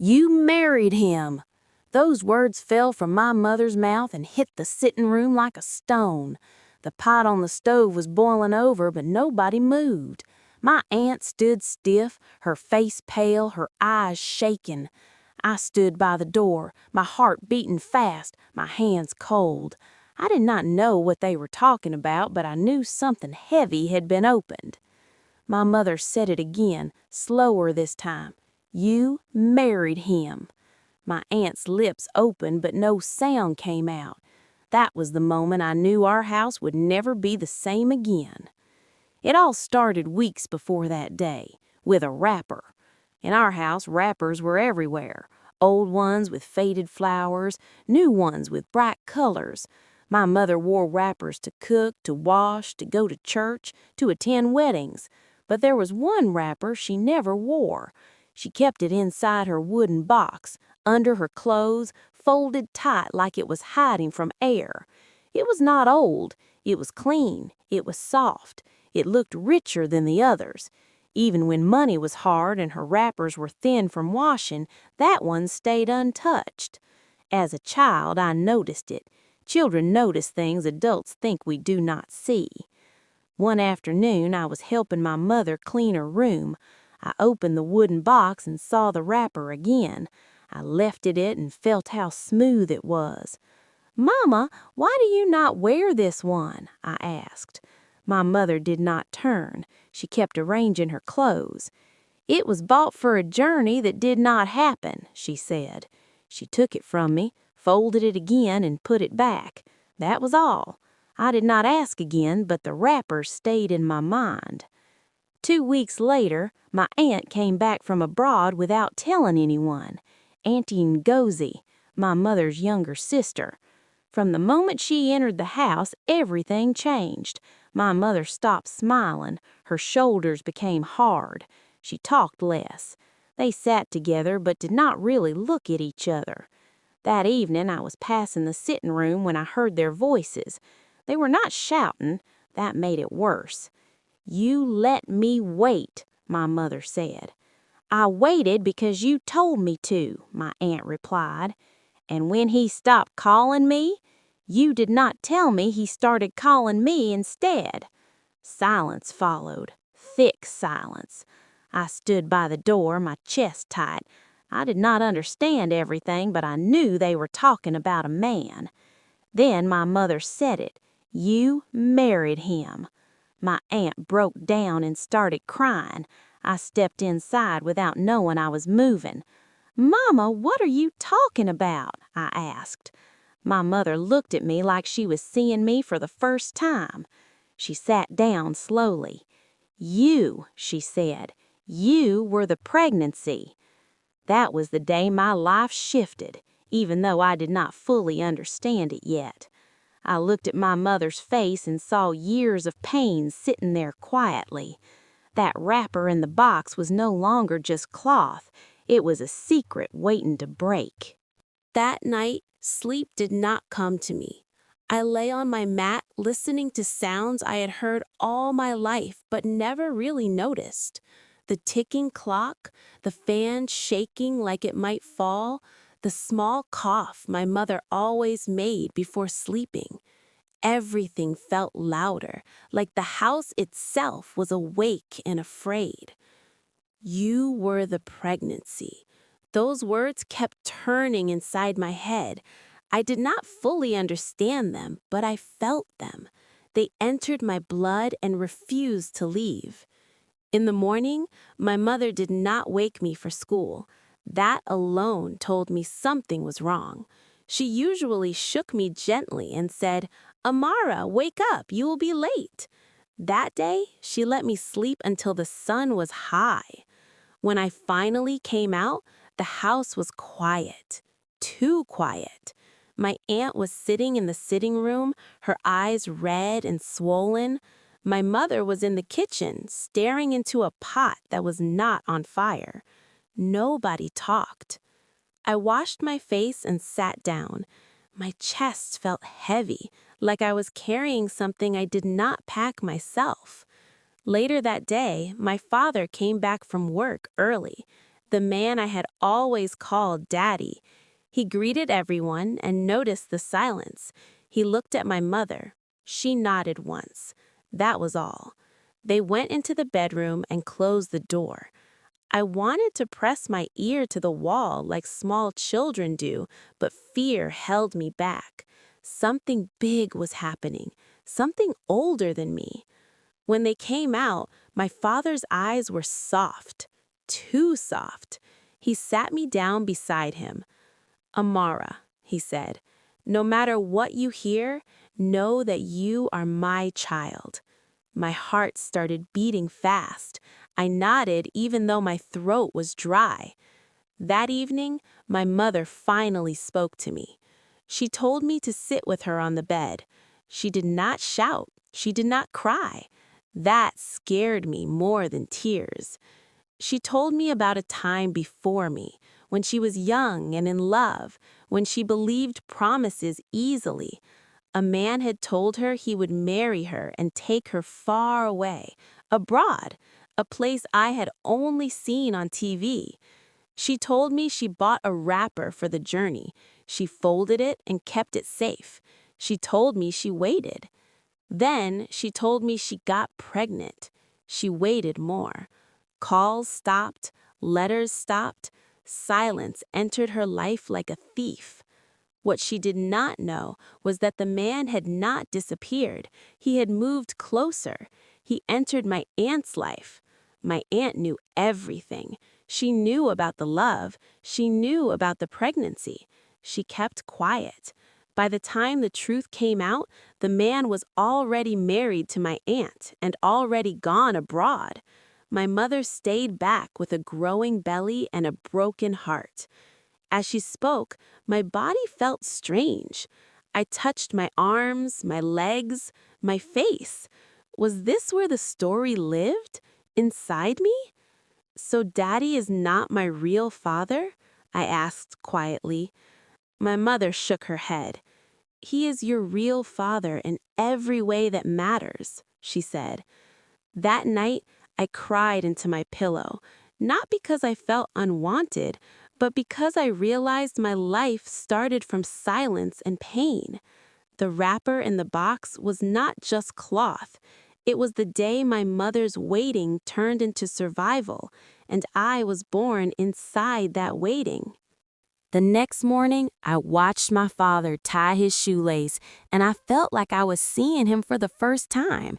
You married him." Those words fell from my mother's mouth and hit the sitting room like a stone. The pot on the stove was boiling over, but nobody moved. My aunt stood stiff, her face pale, her eyes shaking. I stood by the door, my heart beating fast, my hands cold. I did not know what they were talking about, but I knew something heavy had been opened. My mother said it again, slower this time. "You married him." My aunt's lips opened, but no sound came out. That was the moment I knew our house would never be the same again. It all started weeks before that day, with a wrapper. In our house, wrappers were everywhere. Old ones with faded flowers, new ones with bright colors. My mother wore wrappers to cook, to wash, to go to church, to attend weddings. But there was one wrapper she never wore. She kept it inside her wooden box, under her clothes, folded tight like it was hiding from air. It was not old. It was clean. It was soft. It looked richer than the others. Even when money was hard and her wrappers were thin from washing, that one stayed untouched. As a child, I noticed it. Children notice things adults think we do not see. One afternoon, I was helping my mother clean her room. I opened the wooden box and saw the wrapper again. I lifted it and felt how smooth it was. "Mama, why do you not wear this one?" I asked. My mother did not turn. She kept arranging her clothes. "It was bought for a journey that did not happen," she said. She took it from me, folded it again, and put it back. That was all. I did not ask again, but the wrapper stayed in my mind. 2 weeks later, my aunt came back from abroad without telling anyone. Auntie Ngozi, my mother's younger sister. From the moment she entered the house, everything changed. My mother stopped smiling. Her shoulders became hard. She talked less. They sat together but did not really look at each other. That evening, I was passing the sitting room when I heard their voices. They were not shouting. That made it worse. "You let me wait," my mother said. "I waited because you told me to," my aunt replied. "And when he stopped calling me, you did not tell me he started calling me instead." Silence followed, thick silence. I stood by the door, my chest tight. I did not understand everything, but I knew they were talking about a man. Then my mother said it. "You married him." My aunt broke down and started crying. I stepped inside without knowing I was moving. "Mama, what are you talking about?" I asked. My mother looked at me like she was seeing me for the first time. She sat down slowly. "You," she said, "you were the pregnancy." That was the day my life shifted, even though I did not fully understand it yet. I looked at my mother's face and saw years of pain sitting there quietly. That wrapper in the box was no longer just cloth. It was a secret waiting to break. That night, sleep did not come to me. I lay on my mat listening to sounds I had heard all my life but never really noticed. The ticking clock, the fan shaking like it might fall, the small cough my mother always made before sleeping. Everything felt louder, like the house itself was awake and afraid. You were the pregnancy. Those words kept turning inside my head. I did not fully understand them, but I felt them. They entered my blood and refused to leave. In the morning, my mother did not wake me for school. That alone told me something was wrong. She usually shook me gently and said, "Amara, wake up, you will be late." That day, she let me sleep until the sun was high. When I finally came out, the house was quiet. Too quiet. My aunt was sitting in the sitting room, her eyes red and swollen. My mother was in the kitchen, staring into a pot that was not on fire. Nobody talked. I washed my face and sat down. My chest felt heavy, like I was carrying something I did not pack myself. Later that day, my father came back from work early. the man I had always called Daddy. He greeted everyone and noticed the silence. He looked at my mother. She nodded once. That was all. They went into the bedroom and closed the door. I wanted to press my ear to the wall like small children do, but fear held me back. Something big was happening, something older than me. When they came out, my father's eyes were soft, too soft. He sat me down beside him. Amara, he said, no matter what you hear, know that you are my child. My heart started beating fast. I nodded even though my throat was dry. That evening, my mother finally spoke to me. She told me to sit with her on the bed. She did not shout. She did not cry. That scared me more than tears. She told me about a time before me, when she was young and in love, when she believed promises easily. A man had told her he would marry her and take her far away, abroad, a place I had only seen on TV. She told me she bought a wrapper for the journey. She folded it and kept it safe. She told me she waited. Then she told me she got pregnant. She waited more. Calls stopped, letters stopped, silence entered her life like a thief. What she did not know was that the man had not disappeared. He had moved closer. He entered my aunt's life. My aunt knew everything. She knew about the love. She knew about the pregnancy. She kept quiet. By the time the truth came out, the man was already married to my aunt and already gone abroad. My mother stayed back with a growing belly and a broken heart. As she spoke, my body felt strange. I touched my arms, my legs, my face. Was this where the story lived? Inside me? So Daddy is not my real father? I asked quietly. My mother shook her head. He is your real father in every way that matters, she said. That night, I cried into my pillow, not because I felt unwanted, but because I realized my life started from silence and pain. The wrapper in the box was not just cloth. It was the day my mother's waiting turned into survival, and I was born inside that waiting. The next morning, I watched my father tie his shoelace, and I felt like I was seeing him for the first time.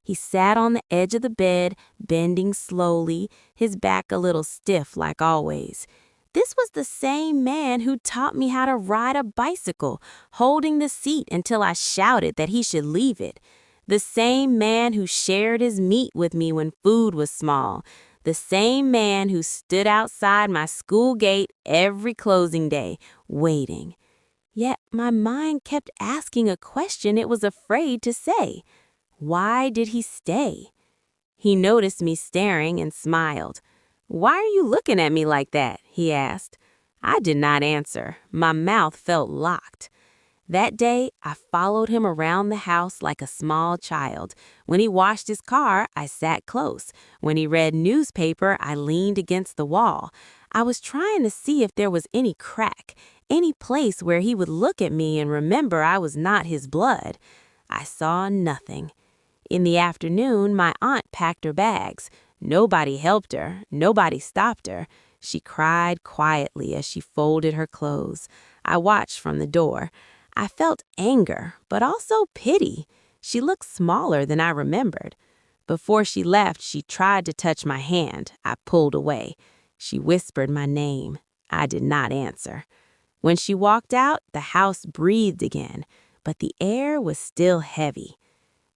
He sat on the edge of the bed, bending slowly, his back a little stiff like always. This was the same man who taught me how to ride a bicycle, holding the seat until I shouted that he should leave it. The same man who shared his meat with me when food was small. The same man who stood outside my school gate every closing day, waiting. Yet my mind kept asking a question it was afraid to say. Why did he stay? He noticed me staring and smiled. "Why are you looking at me like that?" he asked. I did not answer. My mouth felt locked. That day, I followed him around the house like a small child. When he washed his car, I sat close. When he read newspaper, I leaned against the wall. I was trying to see if there was any crack, any place where he would look at me and remember I was not his blood. I saw nothing. In the afternoon, my aunt packed her bags. Nobody helped her. Nobody stopped her. She cried quietly as she folded her clothes. I watched from the door. I felt anger, but also pity. She looked smaller than I remembered. Before she left, she tried to touch my hand. I pulled away. She whispered my name. I did not answer. When she walked out, the house breathed again, but the air was still heavy.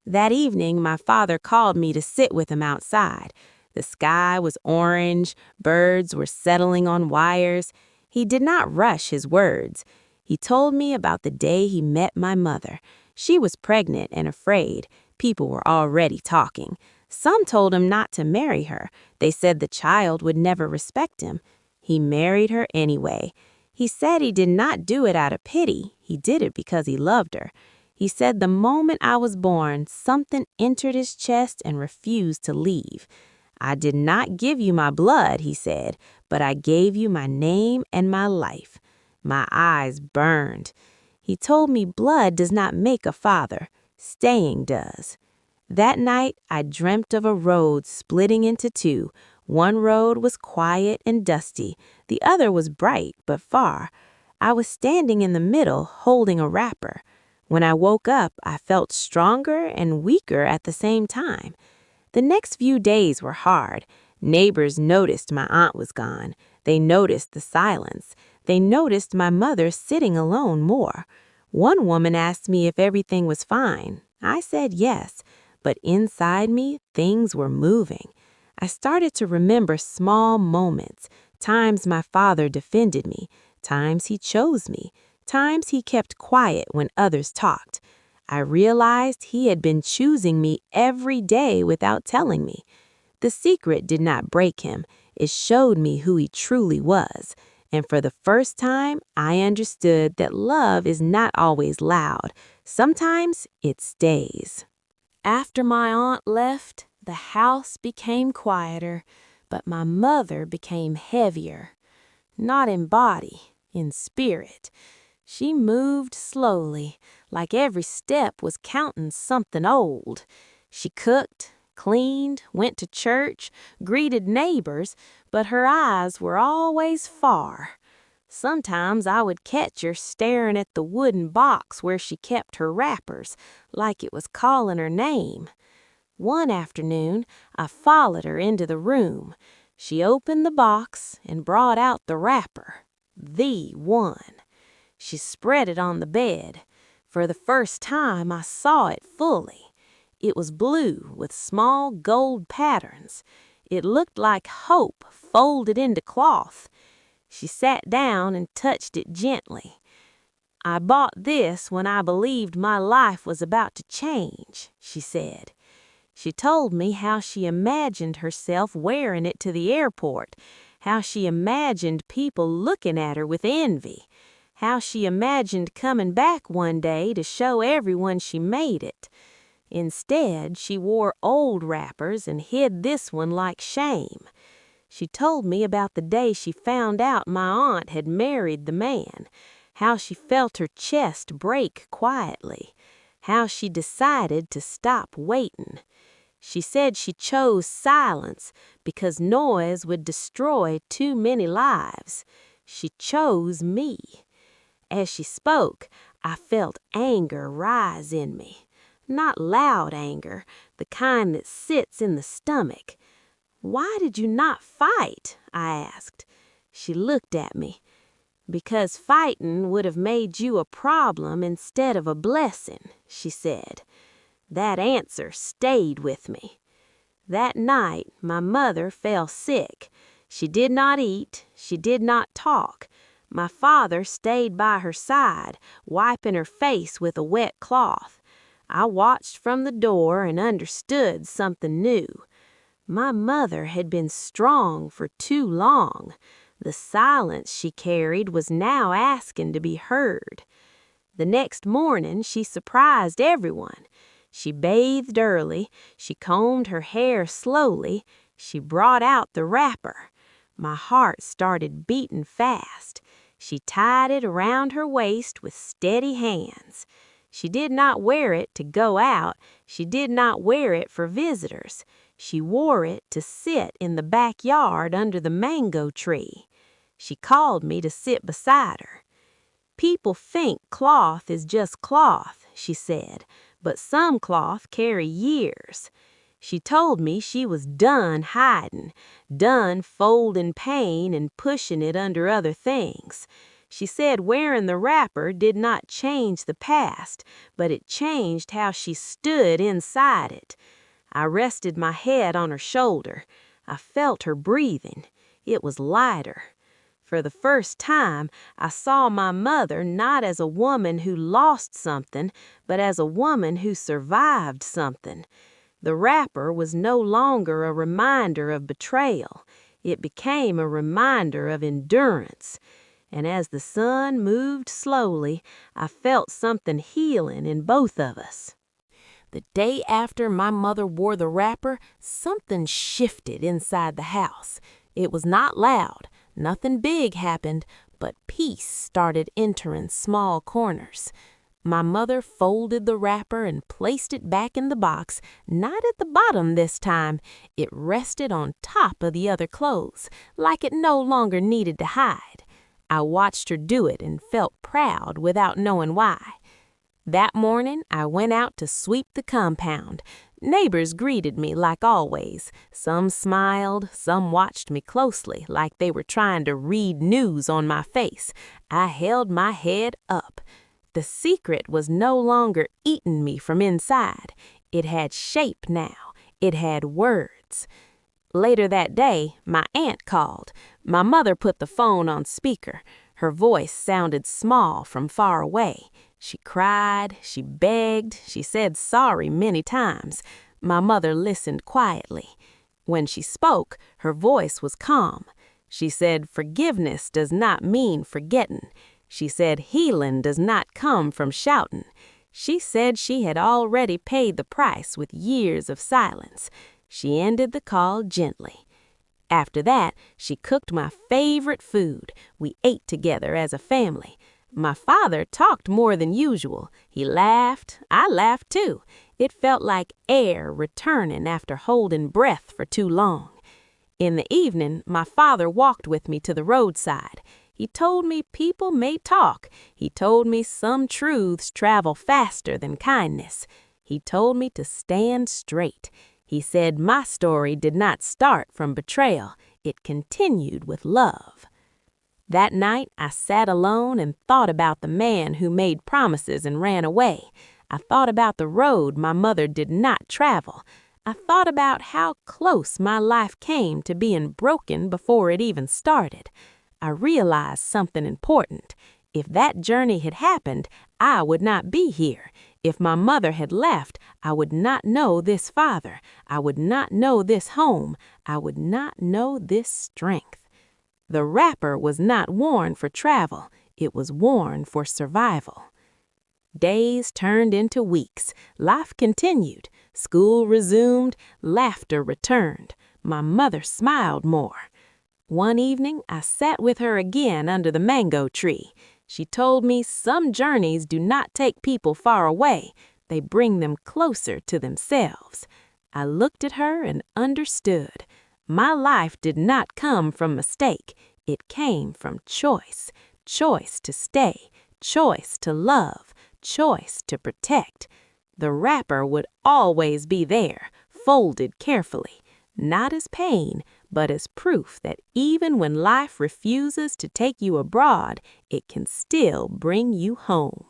That evening, my father called me to sit with him outside. The sky was orange, birds were settling on wires. He did not rush his words. He told me about the day he met my mother. She was pregnant and afraid. People were already talking. Some told him not to marry her. They said the child would never respect him. He married her anyway. He said he did not do it out of pity. He did it because he loved her. He said the moment I was born, something entered his chest and refused to leave. I did not give you my blood, he said, but I gave you my name and my life." My eyes burned. He told me blood does not make a father. Staying does. That night, I dreamt of a road splitting into two. One road was quiet and dusty. The other was bright but far. I was standing in the middle, holding a wrapper. When I woke up, I felt stronger and weaker at the same time. The next few days were hard. Neighbors noticed my aunt was gone. They noticed the silence. They noticed my mother sitting alone more. One woman asked me if everything was fine. I said yes, but inside me, things were moving. I started to remember small moments, times my father defended me, times he chose me, times he kept quiet when others talked. I realized he had been choosing me every day without telling me. The secret did not break him. It showed me who he truly was. And for the first time, I understood that love is not always loud. Sometimes it stays. After my aunt left, the house became quieter, but my mother became heavier. Not in body, in spirit. She moved slowly, like every step was counting something old. She cooked, cleaned, went to church, greeted neighbors, but her eyes were always far. Sometimes I would catch her staring at the wooden box where she kept her wrappers, like it was calling her name. One afternoon, I followed her into the room. She opened the box and brought out the wrapper, the one. She spread it on the bed. For the first time, I saw it fully. It was blue with small gold patterns. It looked like hope folded into cloth. She sat down and touched it gently. "I bought this when I believed my life was about to change," she said. She told me how she imagined herself wearing it to the airport, how she imagined people looking at her with envy, how she imagined coming back one day to show everyone she made it. Instead, she wore old wrappers and hid this one like shame. She told me about the day she found out my aunt had married the man, how she felt her chest break quietly, how she decided to stop waiting. She said she chose silence because noise would destroy too many lives. She chose me. As she spoke, I felt anger rise in me. Not loud anger, the kind that sits in the stomach. "Why did you not fight?" I asked. She looked at me. "Because fighting would have made you a problem instead of a blessing," she said. That answer stayed with me. That night, my mother fell sick. She did not eat. She did not talk. My father stayed by her side, wiping her face with a wet cloth. I watched from the door and understood something new. My mother had been strong for too long. The silence she carried was now asking to be heard. The next morning, she surprised everyone. She bathed early. She combed her hair slowly. She brought out the wrapper. My heart started beating fast. She tied it around her waist with steady hands. She did not wear it to go out. She did not wear it for visitors. She wore it to sit in the backyard under the mango tree. She called me to sit beside her. "People think cloth is just cloth," she said, "but some cloth carry years." She told me she was done hiding, done folding pain and pushing it under other things. She said wearing the wrapper did not change the past, but it changed how she stood inside it. I rested my head on her shoulder. I felt her breathing. It was lighter. For the first time, I saw my mother not as a woman who lost something, but as a woman who survived something. The wrapper was no longer a reminder of betrayal. It became a reminder of endurance. And as the sun moved slowly, I felt something healing in both of us. The day after my mother wore the wrapper, something shifted inside the house. It was not loud, Nothing big happened, but peace started entering small corners. My mother folded the wrapper and placed it back in the box, not at the bottom this time. It rested on top of the other clothes, like it no longer needed to hide. I watched her do it and felt proud without knowing why. That morning, I went out to sweep the compound. Neighbors greeted me like always. Some smiled, some watched me closely like they were trying to read news on my face. I held my head up. The secret was no longer eating me from inside. It had shape now. It had words. Later that day, my aunt called. My mother put the phone on speaker. Her voice sounded small from far away. She cried, she begged, she said sorry many times. My mother listened quietly. When she spoke, her voice was calm. She said forgiveness does not mean forgetting. She said healing does not come from shouting. She said she had already paid the price with years of silence. She ended the call gently. After that, she cooked my favorite food. We ate together as a family. My father talked more than usual. He laughed. I laughed too. It felt like air returning after holding breath for too long. In the evening, my father walked with me to the roadside. He told me people may talk. He told me some truths travel faster than kindness. He told me to stand straight. He said my story did not start from betrayal. It continued with love. That night, I sat alone and thought about the man who made promises and ran away. I thought about the road my mother did not travel. I thought about how close my life came to being broken before it even started. I realized something important. If that journey had happened, I would not be here. If my mother had left, I would not know this father. I would not know this home. I would not know this strength. The wrapper was not worn for travel. It was worn for survival. Days turned into weeks. Life continued. School resumed. Laughter returned. My mother smiled more. One evening, I sat with her again under the mango tree. She told me some journeys do not take people far away. They bring them closer to themselves. I looked at her and understood. My life did not come from mistake. It came from choice. Choice to stay. Choice to love. Choice to protect. The wrapper would always be there, folded carefully. Not as pain, but as proof that even when life refuses to take you abroad, it can still bring you home.